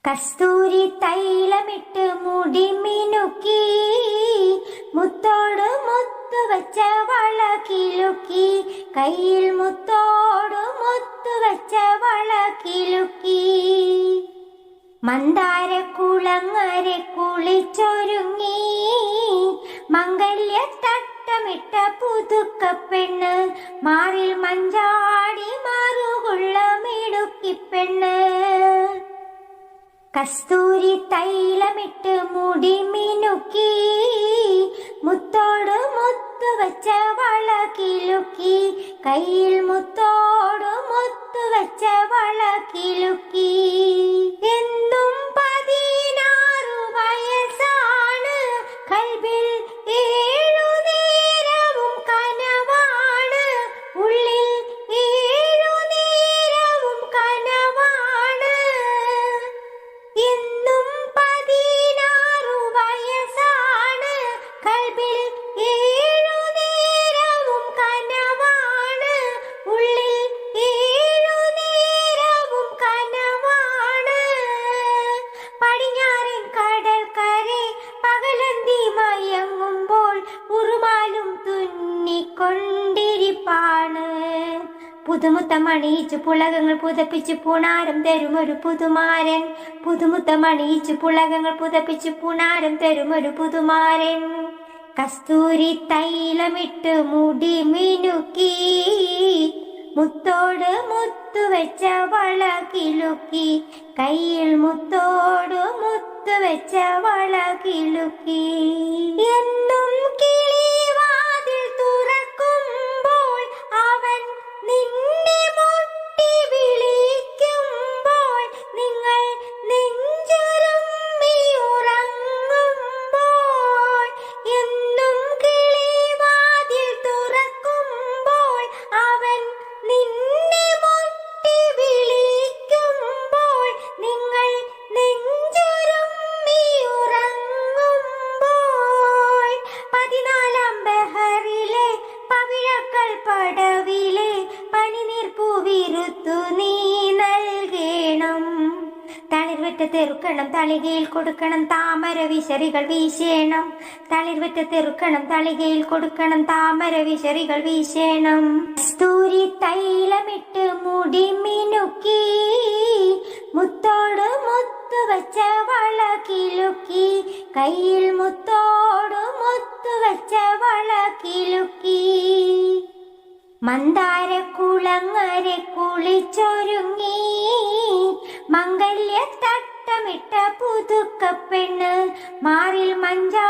കസ്തൂരി തൈലമിട്ട് മുടി മിനുക്കി, മുത്തോട് മുത്തു വെച്ച വള കിലുക്കി, കയ്യിൽ മുത്തോട് മുത്തു വെച്ച വള കിലുക്കി. മന്ദാര കുളങ്ങരെ കുളിച്ചൊരുങ്ങി, മംഗല്യ തട്ടമിട്ട പുതുക്ക പെണ്ണ്, മാറിൽ മഞ്ചാടി മാറുകൊള്ള മിടുക്കി പെണ്ണ്. കസ്തൂരി തൈലമിട്ട് മുടി മിനുക്കി, മുത്തോട് മുത്തു വെച്ച വള കിലുക്കി, കയ്യിൽ മുത്തോട് മുത്തു വെച്ച വള കിലുക്കി. എന്നും 16 വയസ്സാണ്, കൽബിൽ 7 നേരവും കനവാണ്, ഉള്ളിൽ 7 നേരവും കനവാണ്. എന്നും 16 വയസ്സാണ്, കൽബിൽ 7 നേരവും കനവാണ്, ഉള്ളിൽ 7 നേരവും കനവാണ്. പടിഞ്ഞാറൻ കടൽക്കരെ പകലന്തി മയങ്ങുമ്പോൾ ഉറുമാലും തുന്നിക്കൊണ്ടിരിപ്പാണ്. പുതുമുത്തമണിയിച്ചു പുളകങ്ങൾ പുതപ്പിച്ച് പുണാരം തരുമൊരു പുതുമാരൻ, പുതുമുത്തമണിയിച്ചു പുളകങ്ങൾ പുതപ്പിച്ച് പുണാരം തരുമൊരു പുതുമാരൻ. കസ്തൂരി തൈലമിട്ട് മുടി മിനുക്കി, മുത്തോട് മുത്തു വെച്ച വള കിലുക്കി, കയ്യിൽ മുത്തോട് മുത്തു വെച്ച വള കിലുക്കി. എന്നും കിളിവാതിൽ തുറക്കുമ്പോൾ അവൻ നിന്നെ മുട്ടി വിളിക്കുമ്പോൾ, നിങ്ങൾ നെഞ്ചുരുമ്മി ഉറങ്ങുമ്പോൾ. എന്നും കിളിവാതിൽ തുറക്കുമ്പോൾ അവൻ നിന്നെ മുട്ടി വിളിക്കുമ്പോൾ, നിങ്ങൾ നെഞ്ചുരുമ്മി ഉറങ്ങുമ്പോൾ. 14 ബഹറിലെ പവിഴക്കൾ പടവിലെ പനിനീർപ്പൂവിരുത്തു നീ നൽകണം. തളിർവെറ്റത്തെറുക്കണം തളികയിൽ കൊടുക്കണം താമര വിശറികൾ വീശേണം. തളിർവെറ്റത്തെറുക്കണം തളികയിൽ കൊടുക്കണം താമര വിശറികൾ വീശേണം. കസ്തൂരി തൈലമിട്ട് മുടി മിനുക്കി, മുത്തോട് മുത്തു വെച്ച വള കിലുക്കി, കയ്യിൽ മുത്തോട് മുത്തു വെച്ച വള കിലുക്കി. മന്ദാര കുളങ്ങരെ കുളിച്ചൊരുങ്ങി, മംഗല്യ തട്ടമിട്ട പുതുക്ക പെണ്ണ്, മാറിൽ മഞ്ചാ